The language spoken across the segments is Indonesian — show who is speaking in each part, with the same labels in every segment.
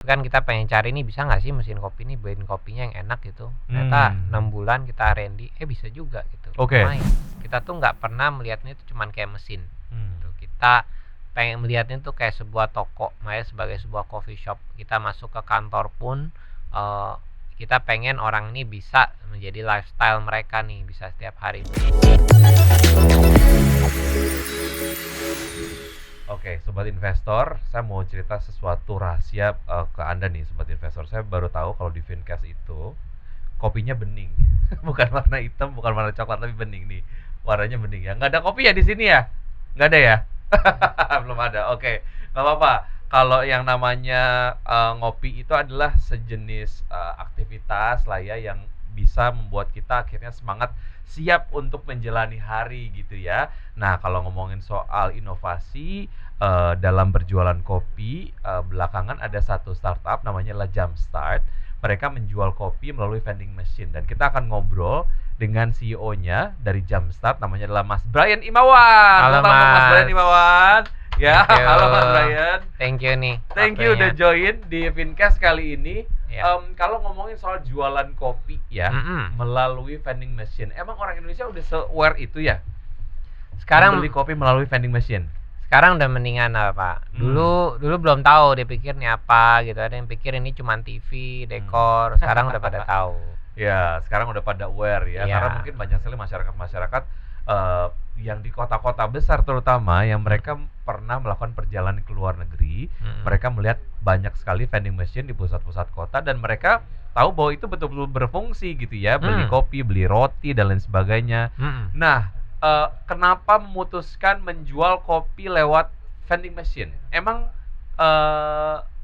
Speaker 1: Kan kita pengen cari nih bisa nggak sih mesin kopi ini bikin kopinya yang enak gitu. Ternyata 6 bulan kita R&D, bisa juga gitu.
Speaker 2: Oke.
Speaker 1: Lumayan. Kita tuh nggak pernah melihatnya itu cuman kayak mesin. Gitu. Kita pengen melihatnya tuh kayak sebuah toko, makanya sebagai sebuah coffee shop. Kita masuk ke kantor pun kita pengen orang ini bisa menjadi lifestyle mereka nih, bisa setiap hari.
Speaker 2: Oke, sobat investor, saya mau cerita sesuatu rahasia ke Anda nih, sobat investor. Saya baru tahu kalau di Fincast itu kopinya bening. Bukan warna hitam, bukan warna coklat, tapi bening nih. Warnanya bening ya. Nggak ada kopi ya di sini ya? Nggak ada ya? Belum ada. Oke, nggak apa-apa. Kalau yang namanya ngopi itu adalah sejenis aktivitas lah ya yang bisa membuat kita akhirnya semangat siap untuk menjalani hari gitu ya. Nah, kalau ngomongin soal inovasi dalam berjualan kopi, belakangan ada satu startup namanya La Jumpstart. Mereka menjual kopi melalui vending machine dan kita akan ngobrol dengan CEO-nya dari Jumpstart, namanya adalah Mas Brian Imawan.
Speaker 1: Halo Mas
Speaker 2: Brian Imawan. Ya, halo Mas Brian.
Speaker 1: Thank you nih.
Speaker 2: Thank you udah join di Fincast kali ini.
Speaker 1: Ya.
Speaker 2: Kalau ngomongin soal jualan kopi ya, melalui vending machine, emang orang Indonesia udah se-aware itu ya?
Speaker 1: Sekarang
Speaker 2: beli kopi melalui vending machine.
Speaker 1: Sekarang udah mendingan lah Pak. Dulu belum tahu dia pikir nih apa gitu. Ada yang pikir ini cuma TV, dekor. Sekarang udah pada tahu.
Speaker 2: Ya, sekarang udah pada aware ya.
Speaker 1: Iya.
Speaker 2: Karena mungkin banyak sekali masyarakat yang di kota-kota besar terutama yang mereka pernah melakukan perjalanan ke luar negeri, mereka melihat banyak sekali vending machine di pusat-pusat kota dan mereka tahu bahwa itu betul-betul berfungsi gitu ya, beli kopi, beli roti dan lain sebagainya. Nah, kenapa memutuskan menjual kopi lewat vending machine? Emang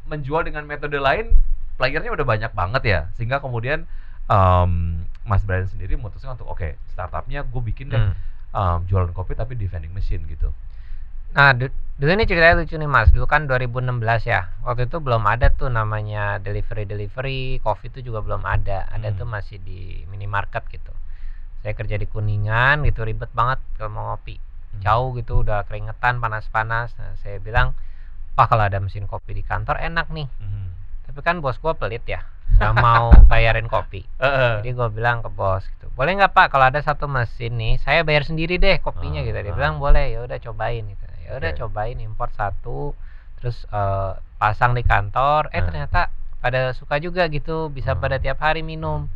Speaker 2: menjual dengan metode lain playernya udah banyak banget ya, sehingga kemudian Mas Brian sendiri memutuskan untuk oke, startupnya gue bikin deh jualan kopi tapi di vending machine gitu.
Speaker 1: Nah, dulu ini ceritanya lucu nih Mas. Dulu kan 2016 ya. Waktu itu belum ada tuh namanya delivery, kopi itu juga belum ada. Ada tuh masih di minimarket gitu. Saya kerja di Kuningan gitu, ribet banget kalau mau ngopi. Jauh gitu, udah keringetan, panas-panas. Nah, saya bilang, wah kalau ada mesin kopi di kantor enak nih. Tapi kan bos gue pelit ya, nggak mau bayarin kopi. Jadi gue bilang ke bos gitu, boleh nggak Pak kalau ada satu mesin nih, saya bayar sendiri deh kopinya gitu. Dia bilang boleh, ya udah cobain gitu. Ya udah cobain, import satu, terus pasang di kantor. Ternyata pada suka juga gitu, bisa pada tiap hari minum.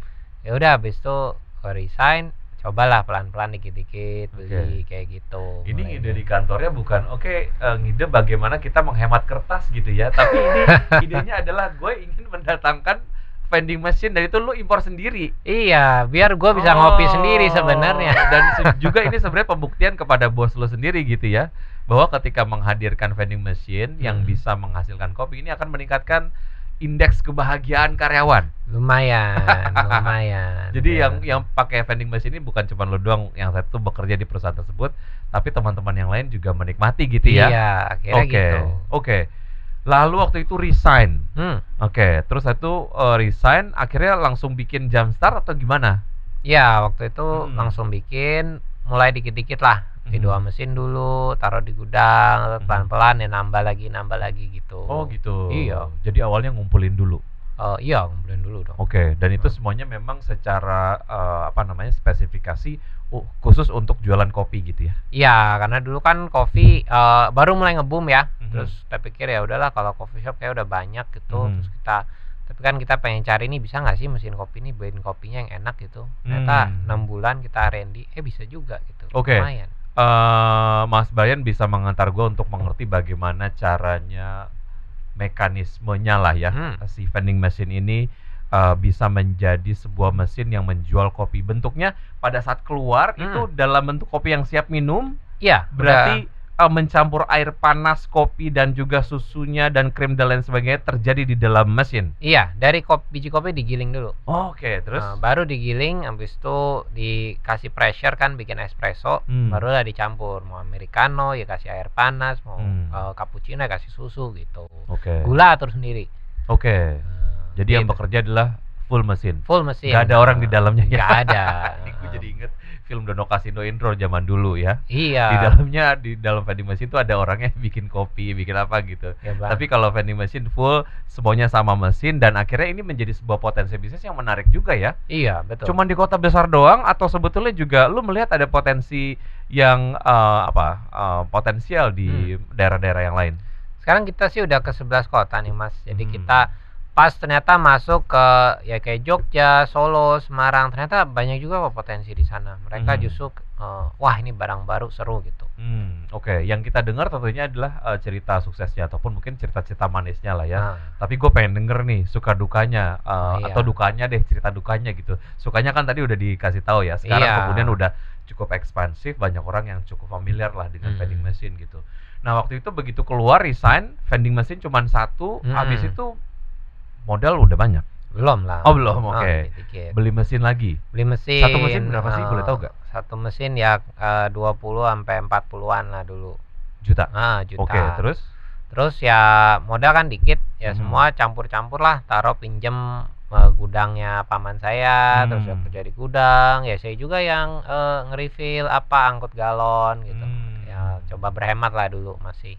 Speaker 1: Ya udah habis itu resign, cobalah pelan-pelan dikit-dikit beli kayak gitu.
Speaker 2: Ini ide di kantornya bukan ngide bagaimana kita menghemat kertas gitu ya, tapi ini idenya adalah gue ingin mendatangkan vending machine dan itu lu impor sendiri.
Speaker 1: Iya, biar gue bisa ngopi sendiri sebenarnya.
Speaker 2: Dan juga ini sebenarnya pembuktian kepada bos lu sendiri gitu ya, bahwa ketika menghadirkan vending machine yang bisa menghasilkan kopi ini akan meningkatkan indeks kebahagiaan karyawan.
Speaker 1: Lumayan.
Speaker 2: Jadi yang pakai vending machine ini bukan cuma lo doang yang satu bekerja di perusahaan tersebut, tapi teman-teman yang lain juga menikmati gitu ya.
Speaker 1: Iya, akhirnya gitu.
Speaker 2: Oke. Lalu waktu itu resign. Terus itu resign akhirnya langsung bikin Jumpstart atau gimana?
Speaker 1: Iya, waktu itu langsung bikin, mulai dikit-dikit lah. Dua mesin dulu, taruh di gudang, pelan-pelan ya nambah lagi gitu.
Speaker 2: Oh gitu.
Speaker 1: Iya.
Speaker 2: Jadi awalnya ngumpulin dulu.
Speaker 1: Iya, ngumpulin dulu dong.
Speaker 2: Oke, dan itu semuanya memang secara spesifikasi khusus untuk jualan kopi gitu ya?
Speaker 1: Iya, karena dulu kan kopi baru mulai nge-boom ya. Terus kita pikir ya udahlah kalau coffee shop kayak udah banyak gitu. Terus tapi kan kita pengen cari nih bisa nggak sih mesin kopi ini bikin kopinya yang enak gitu. Ternyata 6 bulan kita R&D, bisa juga gitu.
Speaker 2: Oke.
Speaker 1: Lumayan.
Speaker 2: Mas Brian bisa mengantar gue untuk mengerti bagaimana caranya, mekanismenya lah ya, si vending machine ini bisa menjadi sebuah mesin yang menjual kopi. Bentuknya pada saat keluar itu dalam bentuk kopi yang siap minum.
Speaker 1: Iya,
Speaker 2: berarti mencampur air panas, kopi dan juga susunya dan krim dan lain sebagainya terjadi di dalam mesin.
Speaker 1: Iya, dari biji kopi digiling dulu.
Speaker 2: Oke, terus
Speaker 1: baru digiling, habis itu dikasih pressure kan bikin espresso, barulah dicampur. Mau americano ya kasih air panas, mau cappuccino ya kasih susu gitu. Gula atur sendiri.
Speaker 2: Jadi yang bekerja adalah full mesin.
Speaker 1: Full mesin.
Speaker 2: Gak ada orang di dalamnya ya?
Speaker 1: Gak ada.
Speaker 2: Gue jadi inget film Dono Kasino Indro zaman dulu ya. Di
Speaker 1: Iya.
Speaker 2: dalamnya, di dalam vending machine itu ada orangnya bikin kopi, bikin apa gitu.
Speaker 1: Ya, Bang.
Speaker 2: Tapi kalau vending machine full, semuanya sama mesin, dan akhirnya ini menjadi sebuah potensi bisnis yang menarik juga ya.
Speaker 1: Iya, betul.
Speaker 2: Cuman di kota besar doang, atau sebetulnya juga lu melihat ada potensi yang potensial di daerah-daerah yang lain?
Speaker 1: Sekarang kita sih udah ke 11 kota nih, Mas. Jadi
Speaker 2: Hmm.
Speaker 1: kita pas ternyata masuk ke ya kayak Jogja, Solo, Semarang, ternyata banyak juga kok potensi di sana. Mereka justru wah ini barang baru seru gitu.
Speaker 2: Oke. Yang kita dengar tentunya adalah cerita suksesnya ataupun mungkin cerita-cerita manisnya lah ya.
Speaker 1: Nah,
Speaker 2: Tapi gue pengen denger nih suka dukanya
Speaker 1: iya.
Speaker 2: atau dukanya deh, cerita dukanya gitu. Sukanya kan tadi udah dikasih tahu ya. Sekarang
Speaker 1: Iya.
Speaker 2: kemudian udah cukup ekspansif, banyak orang yang cukup familiar lah dengan vending machine gitu. Nah, waktu itu begitu keluar resign, vending machine cuma satu, habis itu modal udah banyak.
Speaker 1: Belum lah.
Speaker 2: Oh, belum. Oke.
Speaker 1: Dikit.
Speaker 2: Beli mesin lagi.
Speaker 1: Beli mesin.
Speaker 2: Satu mesin berapa sih, boleh tahu nggak?
Speaker 1: Satu mesin ya 20 sampai 40-an lah dulu.
Speaker 2: Juta.
Speaker 1: Juta.
Speaker 2: Oke, terus?
Speaker 1: Terus ya modal kan dikit, ya semua campur-campur lah, taruh pinjem gudangnya paman saya, terus ya kerja di gudang, ya saya juga yang nge-refill angkut galon gitu. Ya coba berhemat lah dulu masih.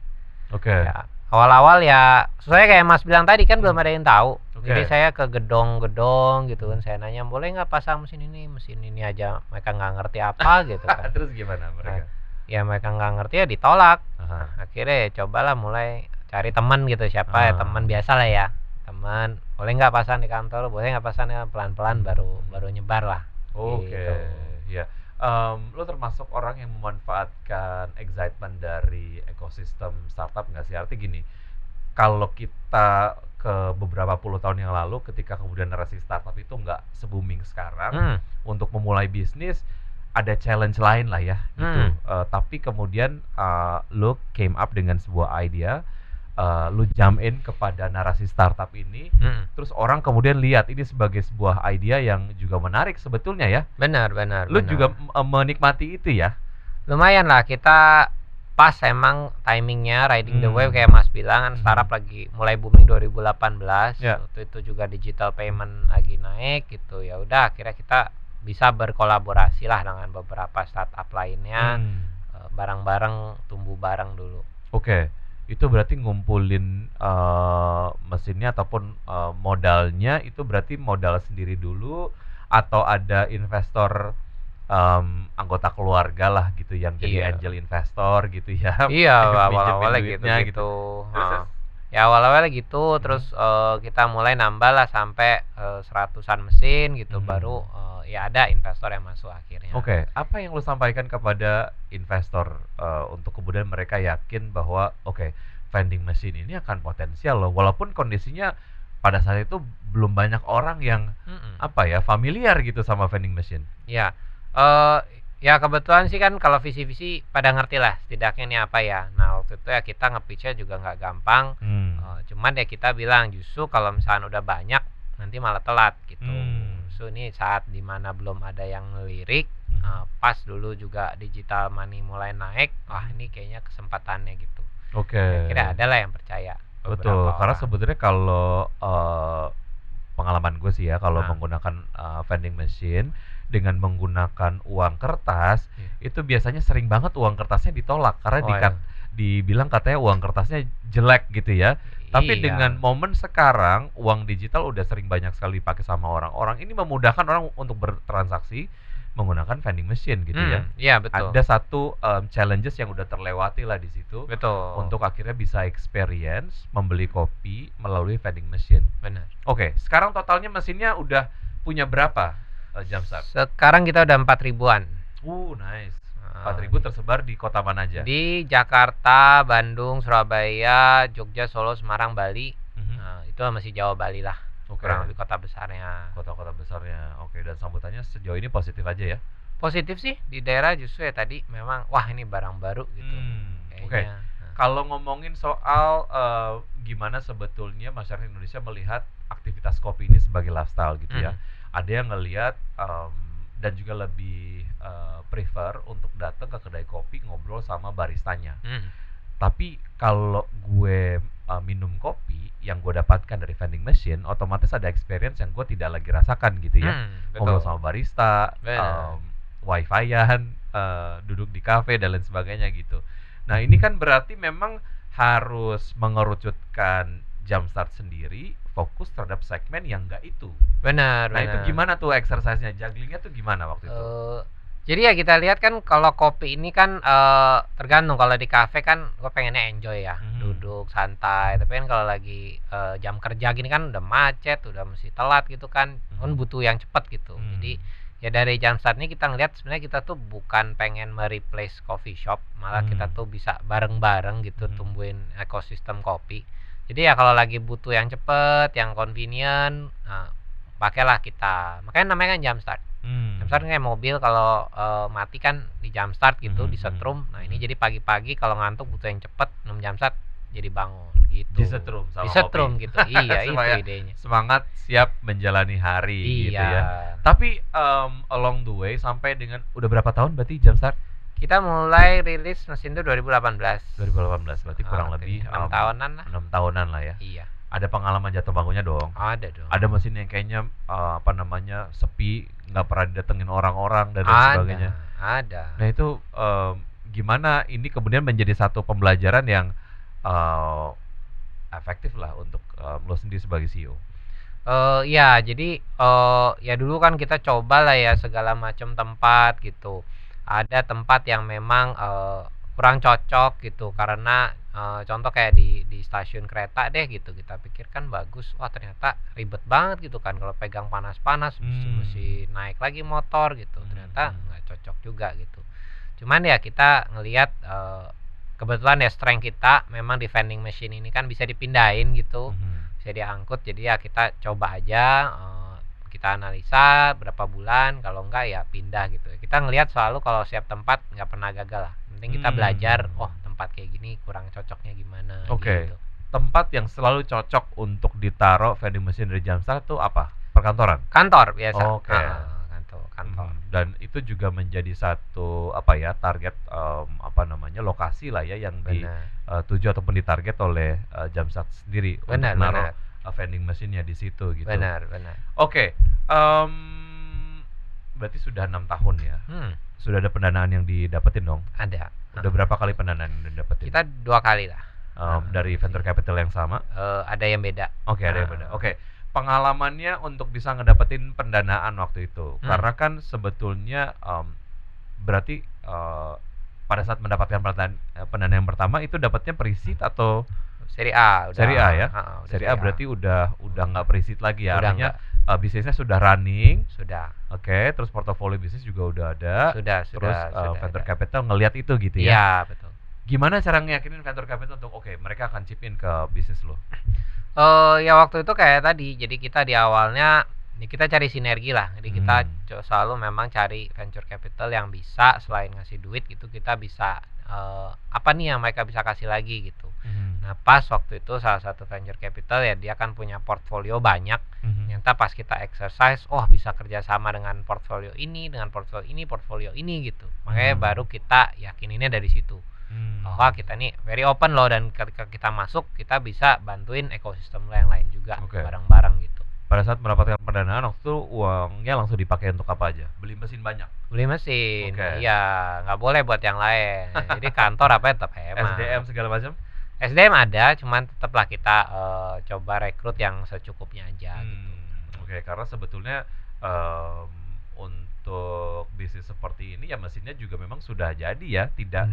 Speaker 2: Oke.
Speaker 1: Ya, awal-awal ya sesuai kayak Mas bilang tadi kan belum ada yang tahu.
Speaker 2: Oke.
Speaker 1: Jadi saya ke gedong-gedong gitu kan, saya nanya boleh nggak pasang mesin ini aja, mereka nggak ngerti apa gitu kan.
Speaker 2: Terus gimana mereka?
Speaker 1: Ya mereka nggak ngerti ya ditolak.
Speaker 2: Aha.
Speaker 1: Akhirnya ya cobalah mulai cari teman gitu, siapa ya teman biasa lah ya, teman boleh nggak pasang di kantor, boleh nggak pasang, ya pelan-pelan baru nyebar lah.
Speaker 2: Oke.
Speaker 1: Gitu.
Speaker 2: Ya. Lo termasuk orang yang memanfaatkan excitement dari ekosistem startup nggak sih? Artinya gini, kalau kita ke beberapa puluh tahun yang lalu, ketika kemudian narasi startup itu nggak se-booming sekarang, untuk memulai bisnis ada challenge lain lah ya gitu. Tapi kemudian lo came up dengan sebuah idea, lu jump in kepada narasi startup ini, terus orang kemudian lihat ini sebagai sebuah idea yang juga menarik sebetulnya ya.
Speaker 1: Benar.
Speaker 2: Lu juga menikmati itu ya?
Speaker 1: Lumayan lah, kita pas emang timingnya riding the wave kayak Mas bilang kan, startup lagi mulai booming 2018.
Speaker 2: Ya.
Speaker 1: Waktu itu juga digital payment lagi naik gitu. Ya udah akhirnya kita bisa berkolaborasi lah dengan beberapa startup lainnya, bareng-bareng tumbuh bareng dulu.
Speaker 2: Oke. Itu berarti ngumpulin mesinnya ataupun modalnya itu berarti modal sendiri dulu, atau ada investor anggota keluarga lah gitu yang jadi angel investor gitu ya?
Speaker 1: Iya,
Speaker 2: Minjemin
Speaker 1: awal-awalnya
Speaker 2: duitnya
Speaker 1: gitu.
Speaker 2: Terus?
Speaker 1: Ya awal-awalnya gitu, terus kita mulai nambah lah sampai 100-an mesin gitu, baru ya ada investor yang masuk akhirnya.
Speaker 2: Oke. Apa yang lu sampaikan kepada investor untuk kemudian mereka yakin bahwa oke, vending machine ini akan potensial loh, walaupun kondisinya pada saat itu belum banyak orang yang familiar gitu sama vending machine.
Speaker 1: Ya, ya kebetulan sih kan kalau visi-visi pada ngerti lah setidaknya ini apa ya. Nah waktu itu ya kita nge-pitch-nya juga nggak gampang. Cuman ya kita bilang justru kalau misalnya udah banyak nanti malah telat gitu. So ini saat dimana belum ada yang ngelirik, pas dulu juga digital money mulai naik, wah ini kayaknya kesempatannya gitu.
Speaker 2: Oke.
Speaker 1: Akhirnya ada lah yang percaya.
Speaker 2: Betul, karena sebetulnya kalau pengalaman gue sih ya, kalau menggunakan vending machine dengan menggunakan uang kertas, itu biasanya sering banget uang kertasnya ditolak karena dibilang katanya uang kertasnya jelek gitu ya. Tapi dengan momen sekarang uang digital udah sering banyak sekali dipakai sama orang-orang. Ini memudahkan orang untuk bertransaksi menggunakan vending machine gitu ya.
Speaker 1: Iya betul.
Speaker 2: Ada satu challenges yang udah terlewati lah di situ.
Speaker 1: Betul.
Speaker 2: Untuk akhirnya bisa experience membeli kopi melalui vending machine.
Speaker 1: Benar.
Speaker 2: Oke, sekarang totalnya mesinnya udah punya berapa, Jamsar?
Speaker 1: Sekarang kita udah 4.000-an.
Speaker 2: Nice. 4.000 tersebar di kota mana aja?
Speaker 1: Di Jakarta, Bandung, Surabaya, Jogja, Solo, Semarang, Bali. Nah, itu masih Jawa Bali lah. Kurang lebih kota besarnya.
Speaker 2: Kota-kota besarnya. Oke, dan sambutannya sejauh ini positif aja ya?
Speaker 1: Positif sih di daerah justru ya tadi memang wah ini barang baru gitu.
Speaker 2: Oke. Kalau ngomongin soal gimana sebetulnya masyarakat Indonesia melihat aktivitas kopi ini sebagai lifestyle gitu ya. Ada yang ngelihat dan juga lebih prefer untuk datang ke kedai kopi ngobrol sama baristanya. Tapi kalau gue minum kopi yang gue dapatkan dari vending machine, otomatis ada experience yang gue tidak lagi rasakan gitu ya. Ngobrol sama barista, wifi-an, duduk di kafe dan lain sebagainya gitu. Nah, ini kan berarti memang harus mengerucutkan jam start sendiri, fokus terhadap segmen yang enggak itu.
Speaker 1: Benar,
Speaker 2: Nah, itu
Speaker 1: benar.
Speaker 2: gimana tuh exercise-nya? Jugglingnya tuh gimana waktu itu?
Speaker 1: Jadi ya kita lihat kan kalau kopi ini kan tergantung, kalau di kafe kan gue pengennya enjoy ya, duduk santai. Tapi kan kalau lagi jam kerja gini kan udah macet, udah mesti telat gitu kan butuh yang cepet gitu. Jadi ya dari jam start ini kita ngeliat sebenarnya kita tuh bukan pengen mereplace coffee shop, malah kita tuh bisa bareng-bareng gitu tumbuhin ekosistem kopi. Jadi ya kalau lagi butuh yang cepet, yang convenient, pakailah kita. Makanya namanya kan jam start. Jam start kayak mobil kalau mati kan di jam start gitu, disetrum. Nah, ini jadi pagi-pagi kalau ngantuk butuh yang cepet, minum jam start jadi bangun gitu.
Speaker 2: Disetrum sama
Speaker 1: Disetrum
Speaker 2: kopi.
Speaker 1: gitu. Iya, itu
Speaker 2: Supaya
Speaker 1: idenya.
Speaker 2: semangat siap menjalani hari gitu
Speaker 1: Iya.
Speaker 2: ya. Tapi along the way sampai dengan udah berapa tahun berarti jam start?
Speaker 1: Kita mulai rilis mesin itu 2018.
Speaker 2: 2018 berarti kurang lebih
Speaker 1: 6 tahunan lah.
Speaker 2: 6 tahunan lah ya.
Speaker 1: Iya.
Speaker 2: Ada pengalaman jatuh bangunnya dong.
Speaker 1: Ada dong.
Speaker 2: Ada mesin yang kayaknya sepi, nggak pernah didatengin orang-orang dan lain sebagainya.
Speaker 1: Ada.
Speaker 2: Nah, itu gimana ini kemudian menjadi satu pembelajaran yang efektif lah untuk lo sendiri sebagai CEO.
Speaker 1: Ya jadi ya dulu kan kita coba lah ya segala macam tempat gitu. Ada tempat yang memang kurang cocok gitu karena contoh kayak di stasiun kereta deh gitu, kita pikirkan bagus, wah ternyata ribet banget gitu kan kalau pegang panas-panas, mesti naik lagi motor gitu, ternyata nggak cocok juga gitu. Cuman ya kita ngelihat kebetulan ya strength kita memang di vending machine ini kan bisa dipindahin gitu, bisa diangkut. Jadi ya kita coba aja, kita analisa berapa bulan, kalau enggak ya pindah gitu. Kita ngelihat selalu kalau siap tempat nggak pernah gagal lah. Penting kita belajar, oh tempat kayak gini kurang cocoknya gimana.
Speaker 2: Oke.
Speaker 1: Gitu.
Speaker 2: Tempat yang selalu cocok untuk ditaruh vending machine dari jam start itu apa? Perkantoran?
Speaker 1: Kantor biasa.
Speaker 2: Oke.
Speaker 1: Kantor.
Speaker 2: Dan itu juga menjadi satu target lokasi lah ya yang dituju ataupun ditarget oleh jam start sendiri untuk menaruh vending machine-nya di situ gitu.
Speaker 1: Benar.
Speaker 2: Oke. Berarti sudah 6 tahun ya. Sudah ada pendanaan yang didapetin dong?
Speaker 1: Ada.
Speaker 2: Udah berapa kali pendanaan yang didapetin?
Speaker 1: Kita 2 kali lah.
Speaker 2: Dari venture capital yang sama?
Speaker 1: Ada yang beda.
Speaker 2: Oke, ada yang beda. Oke. Pengalamannya untuk bisa ngedapetin pendanaan waktu itu, karena kan sebetulnya berarti pada saat mendapatkan pendanaan yang pertama itu dapatnya pre-seed atau
Speaker 1: Seri A?
Speaker 2: Seri A ya. Seri A berarti udah nggak pre-seed lagi ya. Artinya bisnisnya sudah running.
Speaker 1: Sudah.
Speaker 2: Oke, terus portofolio bisnis juga udah ada. Terus venture capital ngelihat itu gitu ya.
Speaker 1: Iya, betul.
Speaker 2: Gimana cara ngeyakinin venture capital untuk mereka akan chip in ke bisnis lo?
Speaker 1: Ya waktu itu kayak tadi, jadi kita di awalnya kita cari sinergi lah. Jadi kita selalu memang cari venture capital yang bisa selain ngasih duit gitu, kita bisa apa nih yang mereka bisa kasih lagi gitu. Nah, pas waktu itu salah satu venture capital ya dia kan punya portfolio banyak. Ternyata pas kita exercise, bisa kerjasama dengan portfolio ini gitu. Makanya baru kita yakininnya dari situ. Bahwa kita nih very open loh, dan ketika kita masuk kita bisa bantuin ekosistem lo yang lain juga bareng-bareng gitu.
Speaker 2: Pada saat mendapatkan pendanaan waktu itu uangnya langsung dipakai untuk apa aja? Beli mesin banyak?
Speaker 1: Beli mesin, iya, nggak boleh buat yang lain. Jadi kantor tetap hemat.
Speaker 2: SDM segala macam?
Speaker 1: SDM ada, cuman tetaplah kita coba rekrut yang secukupnya aja gitu.
Speaker 2: Oke, karena sebetulnya untuk bisnis seperti ini ya mesinnya juga memang sudah jadi ya, tidak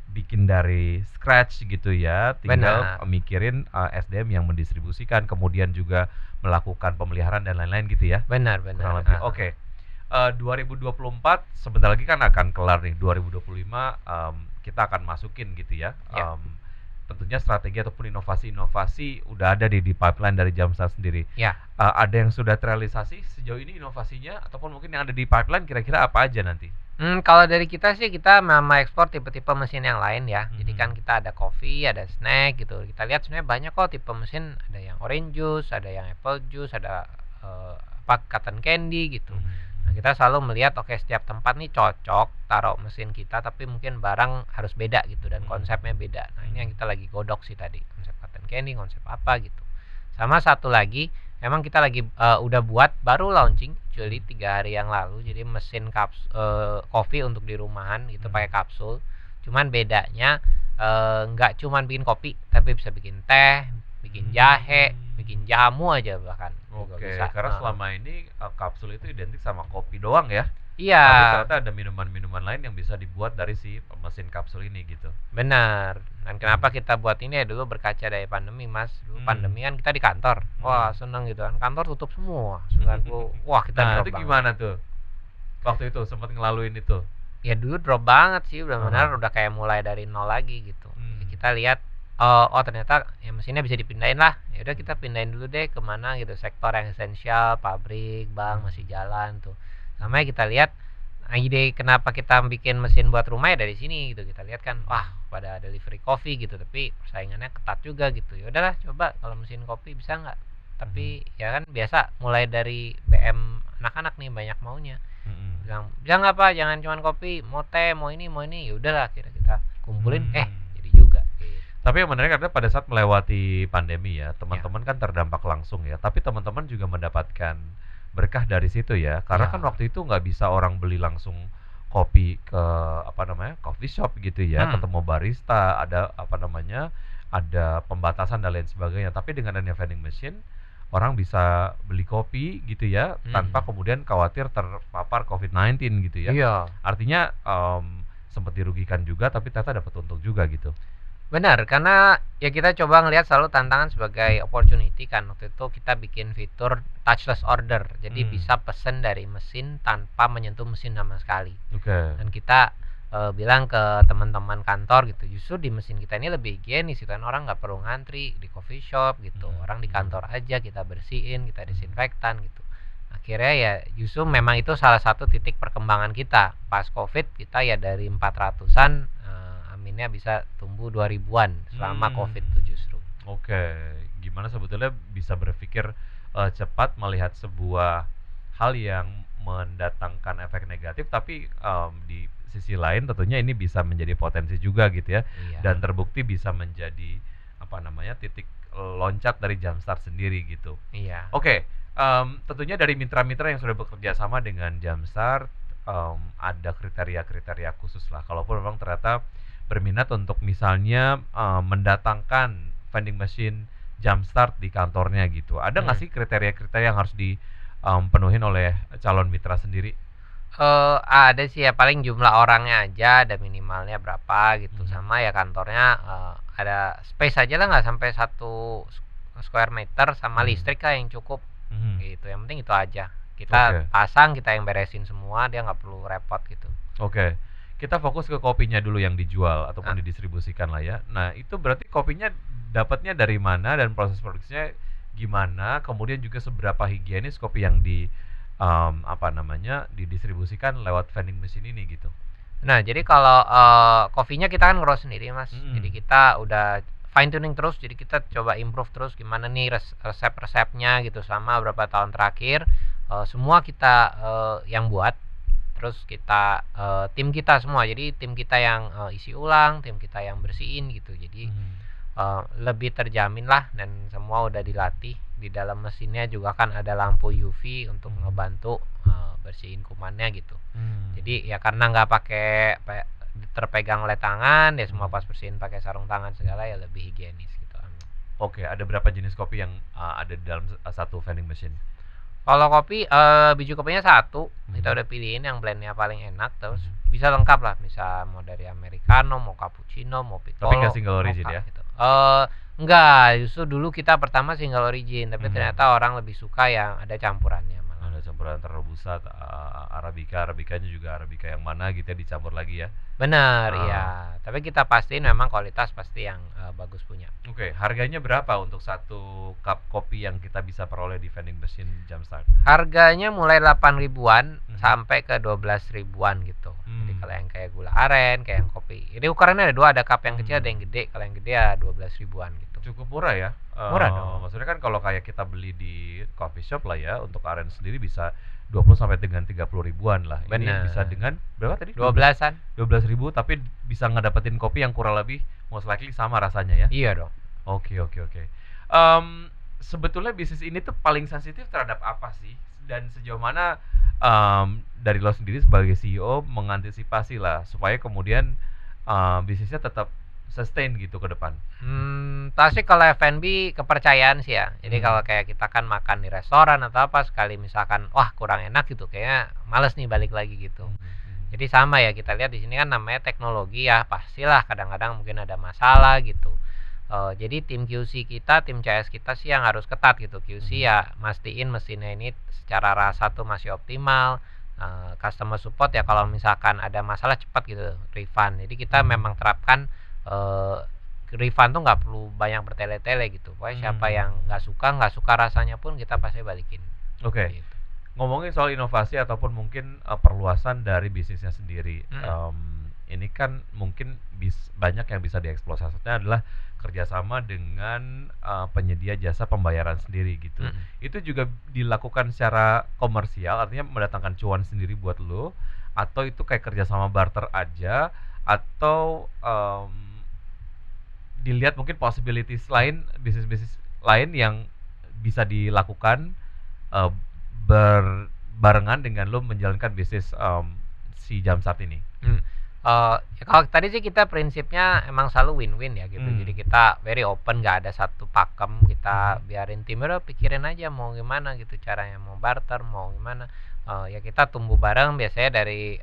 Speaker 2: bikin dari scratch gitu ya, tinggal mikirin SDM yang mendistribusikan, kemudian juga melakukan pemeliharaan dan lain-lain gitu ya.
Speaker 1: Benar.
Speaker 2: Oke. 2024 sebentar lagi kan akan kelar nih. 2025 kita akan masukin gitu ya. Tentunya strategi ataupun inovasi udah ada di pipeline dari Jamstart sendiri.
Speaker 1: Ya.
Speaker 2: Ada yang sudah terrealisasi sejauh ini inovasinya, ataupun mungkin yang ada di pipeline kira-kira apa aja nanti?
Speaker 1: Kalau dari kita sih kita memang ekspor tipe-tipe mesin yang lain ya. Jadi kan kita ada coffee, ada snack gitu. Kita lihat sebenarnya banyak kok tipe mesin, ada yang orange juice, ada yang apple juice, ada cotton candy gitu. Nah, kita selalu melihat setiap tempat nih cocok taruh mesin kita, tapi mungkin barang harus beda gitu dan konsepnya beda. Nah, ini yang kita lagi godok sih tadi, konsep cotton candy, konsep apa gitu. Sama satu lagi, memang kita lagi udah buat baru launching, actually 3 hari yang lalu. Jadi mesin kopi untuk di rumahan gitu pakai kapsul. Cuman bedanya nggak cuman bikin kopi, tapi bisa bikin teh, bikin jahe, bikin jamu aja bahkan juga
Speaker 2: Oke,
Speaker 1: bisa.
Speaker 2: karena selama ini kapsul itu identik sama kopi doang ya. Tapi
Speaker 1: Iya,
Speaker 2: ternyata ada minuman-minuman lain yang bisa dibuat dari si mesin kapsul ini gitu.
Speaker 1: benar. Dan kenapa kita buat ini ya dulu berkaca dari pandemi, Mas. Dulu pandemi kan kita di kantor. Wah, seneng gitu kan. Kantor tutup semua. 90. Wah, kita
Speaker 2: Nah,
Speaker 1: drop
Speaker 2: itu
Speaker 1: banget.
Speaker 2: gimana tuh? Waktu itu sempat ngelaluin itu.
Speaker 1: Ya dulu drop banget sih, benar-benar udah kayak mulai dari nol lagi gitu. Ya, kita lihat oh ternyata ya mesinnya bisa dipindahin lah. Ya udah kita pindahin dulu deh kemana gitu, sektor yang esensial, pabrik, bank masih jalan tuh. Sama kita lihat ide kenapa kita bikin mesin buat rumah ya dari sini gitu. Kita lihat kan wah pada delivery coffee gitu, tapi persaingannya ketat juga gitu. Ya udahlah coba kalau mesin kopi bisa nggak, tapi ya kan biasa mulai dari BM anak-anak nih banyak maunya, bilang bisa nggak Pak, jangan cuman kopi, mau teh, mau ini, ya udahlah akhirnya kita kumpulin jadi juga gitu.
Speaker 2: Tapi yang menarik adalah pada saat melewati pandemi ya, teman-teman kan terdampak langsung ya. Tapi teman-teman juga mendapatkan berkah dari situ ya. Karena kan waktu itu nggak bisa orang beli langsung kopi ke coffee shop gitu ya, ketemu barista, ada ada pembatasan dan lain sebagainya. Tapi dengan adanya vending machine, orang bisa beli kopi gitu ya, tanpa kemudian khawatir terpapar COVID-19 gitu ya.
Speaker 1: Iya.
Speaker 2: Artinya sempat dirugikan juga, tapi ternyata dapat untung juga gitu.
Speaker 1: Benar, karena ya kita coba ngelihat selalu tantangan sebagai opportunity kan. Waktu itu kita bikin fitur touchless order. Jadi bisa pesen dari mesin tanpa menyentuh mesin sama sekali. Dan kita bilang ke teman-teman kantor gitu, justru di mesin kita ini lebih higienis gitu kan. Orang nggak perlu ngantri di coffee shop gitu. Orang di kantor aja kita bersihin, kita disinfektan gitu. Akhirnya ya justru memang itu salah satu titik perkembangan kita. Pas COVID kita ya dari 400-an aminnya bisa tumbuh 2000-an selama COVID itu justru.
Speaker 2: Oke, gimana sebetulnya bisa berpikir cepat melihat sebuah hal yang mendatangkan efek negatif, tapi di sisi lain tentunya ini bisa menjadi potensi juga gitu ya.
Speaker 1: Iya.
Speaker 2: Dan terbukti bisa menjadi titik loncat dari Jamstart sendiri gitu.
Speaker 1: Iya.
Speaker 2: Oke, tentunya dari mitra-mitra yang sudah bekerja sama dengan Jamstart, ada kriteria-kriteria khusus lah. Kalaupun memang ternyata berminat untuk misalnya mendatangkan vending machine Jamstart di kantornya gitu. Ada nggak sih kriteria-kriteria yang harus dipenuhin oleh calon mitra sendiri?
Speaker 1: Ada sih ya, paling jumlah orangnya aja ada minimalnya berapa gitu. Sama ya kantornya ada space aja lah, nggak sampai 1 square meter, sama listrik lah yang cukup gitu. Yang penting itu aja. Kita pasang, kita yang beresin semua, dia nggak perlu repot gitu.
Speaker 2: Oke. Kita fokus ke kopinya dulu yang dijual ataupun didistribusikan lah ya. Nah, itu berarti kopinya dapatnya dari mana dan proses produksinya gimana? Kemudian juga seberapa higienis kopi yang didistribusikan lewat vending machine ini gitu.
Speaker 1: Nah, jadi kalau kopinya kita kan ngeroast sendiri, Mas. Jadi kita udah fine tuning terus, jadi kita coba improve terus gimana nih resep-resepnya gitu. Sama beberapa tahun terakhir semua kita yang buat. Terus kita tim kita semua, jadi tim kita yang isi ulang, tim kita yang bersihin gitu. Jadi lebih terjamin lah, dan semua udah dilatih. Di dalam mesinnya juga kan ada lampu UV untuk ngebantu bersihin kumannya gitu. Jadi ya karena nggak pakai terpegang oleh tangan, ya semua pas bersihin pakai sarung tangan segala, ya lebih higienis gitu.
Speaker 2: Oke, ada berapa jenis kopi yang ada di dalam satu vending machine?
Speaker 1: Kalau kopi biji kopinya 1, kita udah pilihin yang blendnya paling enak. Terus bisa lengkap lah, bisa mau dari americano, mau cappuccino, mau piccolo.
Speaker 2: Tapi nggak single origin ya?
Speaker 1: Gitu. Enggak, justru dulu kita pertama single origin, tapi ternyata orang lebih suka yang ada campurannya malah.
Speaker 2: Ada campuran antara robusta, arabikanya juga arabica yang mana gitu ya, dicampur lagi ya.
Speaker 1: Benar, iya. Tapi kita pastiin memang kualitas pasti yang bagus punya.
Speaker 2: Oke, harganya berapa untuk satu cup kopi yang kita bisa peroleh di vending machine Jamstart?
Speaker 1: Harganya mulai 8 ribuan sampai ke 12 ribuan gitu. Jadi kalau yang kayak gula aren, kayak yang kopi. Jadi ukurannya ada 2, ada cup yang kecil, ada yang gede. Kalau yang gede ya 12 ribuan gitu.
Speaker 2: Cukup murah ya.
Speaker 1: Murah dong.
Speaker 2: Maksudnya kan kalau kayak kita beli di coffee shop lah ya, untuk aren sendiri bisa 20 sampai dengan 30 ribuan lah. Ini
Speaker 1: Bener.
Speaker 2: bisa dengan berapa tadi?
Speaker 1: 12-an.
Speaker 2: 12 ribu, tapi bisa ngedapetin kopi yang kurang lebih most likely sama rasanya ya.
Speaker 1: Iya dong.
Speaker 2: Oke. Sebetulnya bisnis ini tuh paling sensitif terhadap apa sih? Dan sejauh mana dari lo sendiri sebagai CEO mengantisipasi lah supaya kemudian bisnisnya tetap sustain gitu ke depan?
Speaker 1: Pasti kalau F&B kepercayaan sih ya. Jadi kalau kayak kita kan makan di restoran atau apa, sekali misalkan wah kurang enak gitu, kayaknya males nih balik lagi gitu. Jadi sama ya, kita lihat di sini kan namanya teknologi ya, pastilah kadang-kadang mungkin ada masalah gitu. Jadi tim QC kita, tim CS kita sih yang harus ketat gitu. QC ya mastiin mesinnya ini secara rasa tuh masih optimal. Customer support ya kalau misalkan ada masalah cepat gitu refund. Jadi kita memang terapkan refund tuh nggak perlu banyak bertele-tele gitu. Pokoknya siapa yang nggak suka rasanya pun kita pasti balikin.
Speaker 2: Oke.
Speaker 1: Gitu.
Speaker 2: Ngomongin soal inovasi ataupun mungkin perluasan dari bisnisnya sendiri, ini kan mungkin banyak yang bisa dieksplor. Salah satunya adalah kerjasama dengan penyedia jasa pembayaran sendiri gitu. Itu juga dilakukan secara komersial, artinya mendatangkan cuan sendiri buat lo, atau itu kayak kerjasama barter aja, atau dilihat mungkin possibilities lain, bisnis-bisnis lain yang bisa dilakukan berbarengan dengan lo menjalankan bisnis si Jamstart ini.
Speaker 1: Ya kalau tadi sih kita prinsipnya emang selalu win-win ya gitu. Jadi kita very open, nggak ada satu pakem, kita biarin tim udah pikirin aja mau gimana gitu caranya, mau barter mau gimana. Ya kita tumbuh bareng, biasanya dari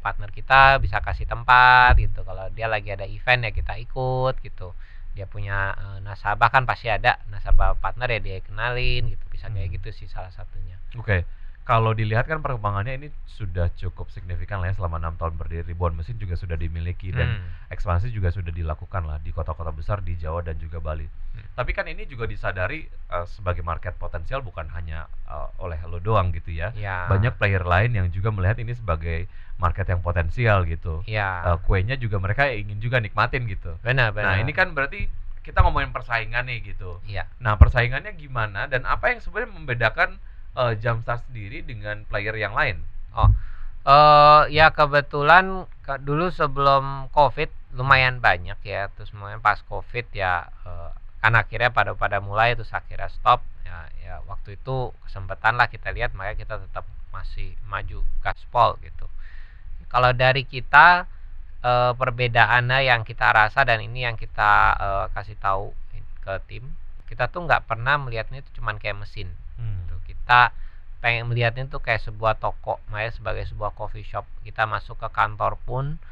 Speaker 1: partner kita bisa kasih tempat gitu. Kalau dia lagi ada event ya kita ikut gitu. Dia punya nasabah kan pasti ada nasabah partner ya dia kenalin gitu. Bisa kayak gitu sih salah satunya.
Speaker 2: Oke. Kalau dilihat kan perkembangannya ini sudah cukup signifikan lah ya, selama 6 tahun berdiri. Ribuan mesin juga sudah dimiliki dan ekspansi juga sudah dilakukan lah di kota-kota besar di Jawa dan juga Bali. Tapi kan ini juga disadari sebagai market potensial bukan hanya oleh lo doang gitu ya. Banyak player lain yang juga melihat ini sebagai market yang potensial gitu. Kuenya juga mereka ingin juga nikmatin gitu.
Speaker 1: Benar.
Speaker 2: Nah ini kan berarti kita ngomongin persaingan nih gitu.
Speaker 1: Iya.
Speaker 2: Nah persaingannya gimana dan apa yang sebenarnya membedakan Jamstart sendiri dengan player yang lain?
Speaker 1: Ya kebetulan dulu sebelum COVID lumayan banyak ya, terus kemudian pas COVID ya kan akhirnya pada mulai terus akhirnya stop ya waktu itu kesempatan lah kita lihat, makanya kita tetap masih maju gaspol gitu. Kalau dari kita perbedaannya yang kita rasa dan ini yang kita kasih tahu ke tim, kita tuh nggak pernah melihatnya itu cuman kayak mesin. Kita pengen melihatnya tuh kayak sebuah toko, makanya sebagai sebuah coffee shop. Kita masuk ke kantor pun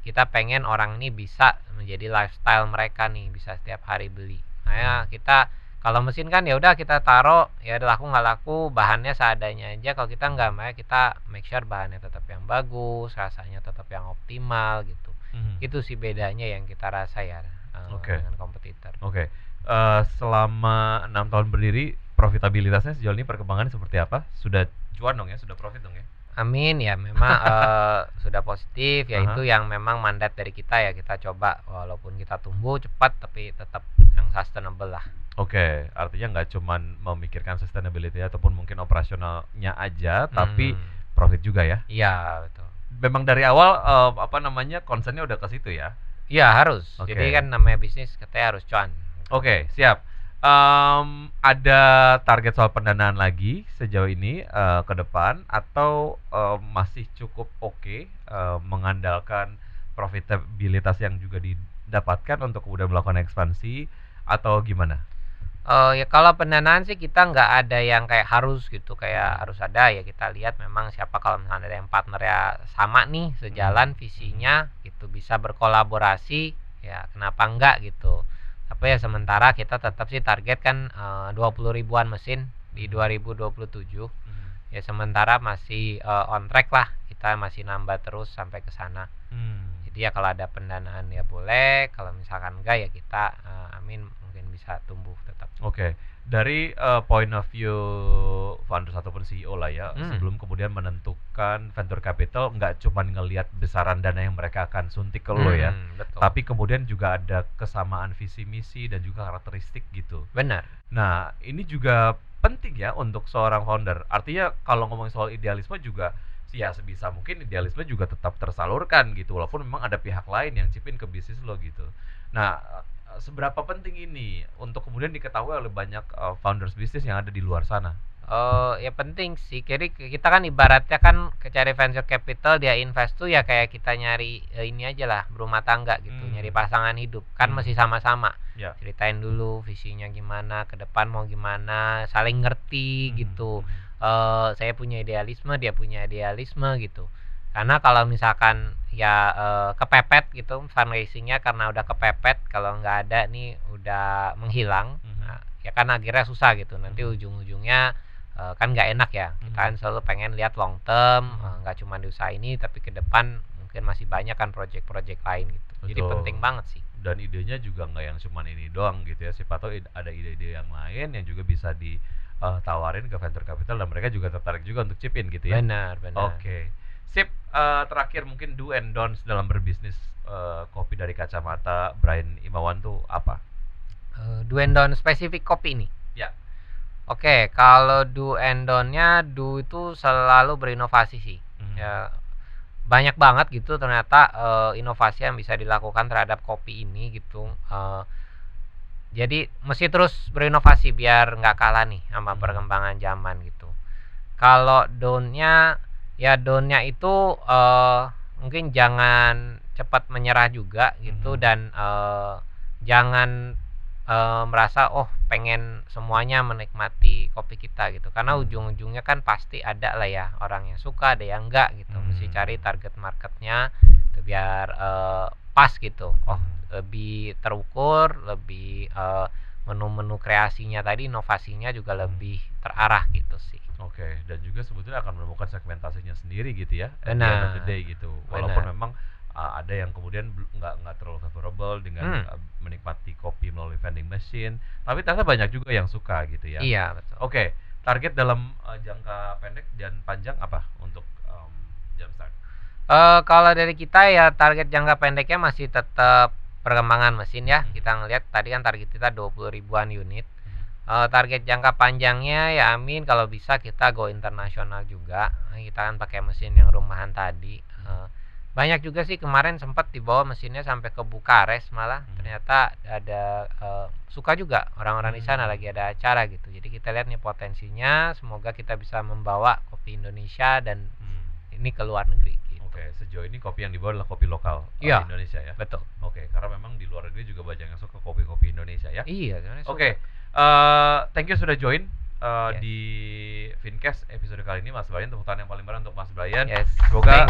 Speaker 1: kita pengen orang ini bisa menjadi lifestyle mereka nih, bisa setiap hari beli. Makanya kita kalau mesin kan ya udah kita taruh ya laku nggak laku bahannya seadanya aja. Kalau kita nggak, makanya kita make sure bahannya tetap yang bagus, rasanya tetap yang optimal gitu. Itu sih bedanya yang kita rasa ya dengan kompetitor.
Speaker 2: Selama 6 tahun berdiri, profitabilitasnya sejauh ini perkembangannya seperti apa? Sudah cuan dong ya, sudah profit dong ya?
Speaker 1: Amin ya, memang sudah positif ya. Itu yang memang mandat dari kita ya, kita coba walaupun kita tumbuh cepat tapi tetap yang sustainable lah.
Speaker 2: Artinya nggak cuman memikirkan sustainability ataupun mungkin operasionalnya aja, tapi profit juga ya?
Speaker 1: Iya betul.
Speaker 2: Memang dari awal concernnya udah ke situ ya?
Speaker 1: Iya harus. Jadi kan namanya bisnis katanya harus cuan.
Speaker 2: Siap. Ada target soal pendanaan lagi sejauh ini ke depan atau masih cukup mengandalkan profitabilitas yang juga didapatkan untuk kemudian melakukan ekspansi atau gimana?
Speaker 1: Ya kalau pendanaan sih kita nggak ada yang kayak harus gitu, kayak harus ada ya. Kita lihat memang siapa, kalau misalnya ada yang partner ya sama nih sejalan visinya gitu, bisa berkolaborasi ya kenapa enggak gitu. Tapi ya sementara kita tetap sih target kan 20 ribuan mesin di 2027. Ya sementara masih on track lah, kita masih nambah terus sampai ke sana. Jadi ya kalau ada pendanaan ya boleh, kalau misalkan enggak ya kita amin mungkin bisa tumbuh tetap.
Speaker 2: Dari point of view founders ataupun CEO lah ya, sebelum kemudian menentukan venture capital, nggak cuma ngelihat besaran dana yang mereka akan suntik ke lo ya,
Speaker 1: betul.
Speaker 2: tapi kemudian juga ada kesamaan visi misi dan juga karakteristik gitu.
Speaker 1: Benar.
Speaker 2: Nah ini juga penting ya untuk seorang founder. Artinya kalau ngomongin soal idealisme juga ya sebisa mungkin idealisme juga tetap tersalurkan gitu, walaupun memang ada pihak lain yang chip in ke bisnis lo gitu. Nah seberapa penting ini untuk kemudian diketahui oleh banyak founders bisnis yang ada di luar sana,
Speaker 1: Ya penting sih. Jadi kita kan ibaratnya kan cari venture capital, dia invest tuh ya kayak kita nyari ini aja lah, berumah tangga gitu, nyari pasangan hidup. Kan masih sama-sama.
Speaker 2: Ya.
Speaker 1: Ceritain dulu visinya gimana, ke depan mau gimana, saling ngerti gitu. Saya punya idealisme, dia punya idealisme gitu. Karena kalau misalkan ya kepepet gitu fundraisingnya, karena udah kepepet, kalau nggak ada nih udah menghilang, nah, ya kan akhirnya susah gitu. Nanti ujung-ujungnya kan nggak enak ya. Kita kan selalu pengen lihat long term, nggak cuma di usaha ini, tapi ke depan mungkin masih banyak kan project-project lain gitu. Jadi
Speaker 2: Betul.
Speaker 1: penting banget sih.
Speaker 2: Dan idenya juga nggak yang cuman ini doang gitu ya. Siapa tahu ada ide-ide yang lain yang juga bisa ditawarin ke venture capital dan mereka juga tertarik juga untuk chip in gitu ya.
Speaker 1: Benar.
Speaker 2: Oke. Sip. Terakhir mungkin do and don'ts dalam berbisnis kopi dari kacamata Brian Imawan tuh apa?
Speaker 1: Do and don't spesifik kopi ini.
Speaker 2: Ya.
Speaker 1: Oke, kalau do and don't-nya, do itu selalu berinovasi sih. Ya, banyak banget gitu ternyata inovasi yang bisa dilakukan terhadap kopi ini gitu. Jadi mesti terus berinovasi biar nggak kalah nih sama perkembangan zaman gitu. Kalau don't-nya, ya don't-nya itu mungkin jangan cepat menyerah juga gitu, dan jangan merasa pengen semuanya menikmati kopi kita gitu, karena ujung-ujungnya kan pasti ada lah ya orang yang suka, ada yang enggak gitu. Mesti cari target marketnya itu biar pas gitu, lebih terukur, lebih menu-menu kreasinya tadi, inovasinya juga lebih terarah gitu sih.
Speaker 2: Oke, dan juga sebetulnya akan menemukan segmentasinya sendiri gitu ya, at the
Speaker 1: Benar.
Speaker 2: end of the day gitu. Walaupun memang ada yang kemudian nggak terlalu favorable dengan menikmati kopi melalui vending machine, tapi ternyata banyak juga yang suka gitu ya.
Speaker 1: Iya, betul.
Speaker 2: Oke, target dalam jangka pendek dan panjang apa untuk Jumpstart?
Speaker 1: Kalau dari kita ya target jangka pendeknya masih tetap perkembangan mesin ya. Kita ngelihat tadi kan target kita 20 ribuan unit. Target jangka panjangnya ya amin kalau bisa kita go internasional juga. Kita kan pakai mesin yang rumahan tadi. Banyak juga sih kemarin sempat dibawa mesinnya sampai ke Bukares malah. Ternyata ada suka juga orang-orang di sana, lagi ada acara gitu. Jadi kita lihat nih potensinya, semoga kita bisa membawa kopi Indonesia dan ini ke luar negeri gitu.
Speaker 2: Oke, sejauh ini kopi yang dibawa adalah kopi lokal Indonesia ya?
Speaker 1: Betul.
Speaker 2: Oke, karena memang di luar negeri juga banyak yang suka kopi-kopi Indonesia ya?
Speaker 1: Iya.
Speaker 2: Oke, thank you sudah join di Fincast episode kali ini, Mas Brian. Tepuk tangan yang paling meriah untuk Mas Brian.
Speaker 1: Yes.
Speaker 2: Semoga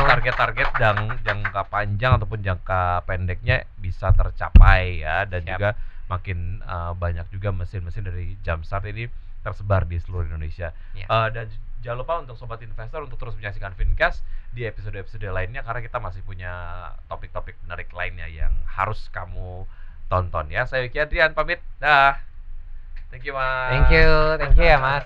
Speaker 2: target-target dan jangka panjang ataupun jangka pendeknya bisa tercapai ya, dan juga makin banyak juga mesin-mesin dari Jumpstart ini tersebar di seluruh Indonesia. Dan jangan lupa untuk sobat investor untuk terus menyaksikan Fincast di episode-episode lainnya, karena kita masih punya topik-topik menarik lainnya yang harus kamu tonton ya. Saya Wiki Adrian pamit. Dah. Thank you, Mas.
Speaker 1: Thank you ya, Mas.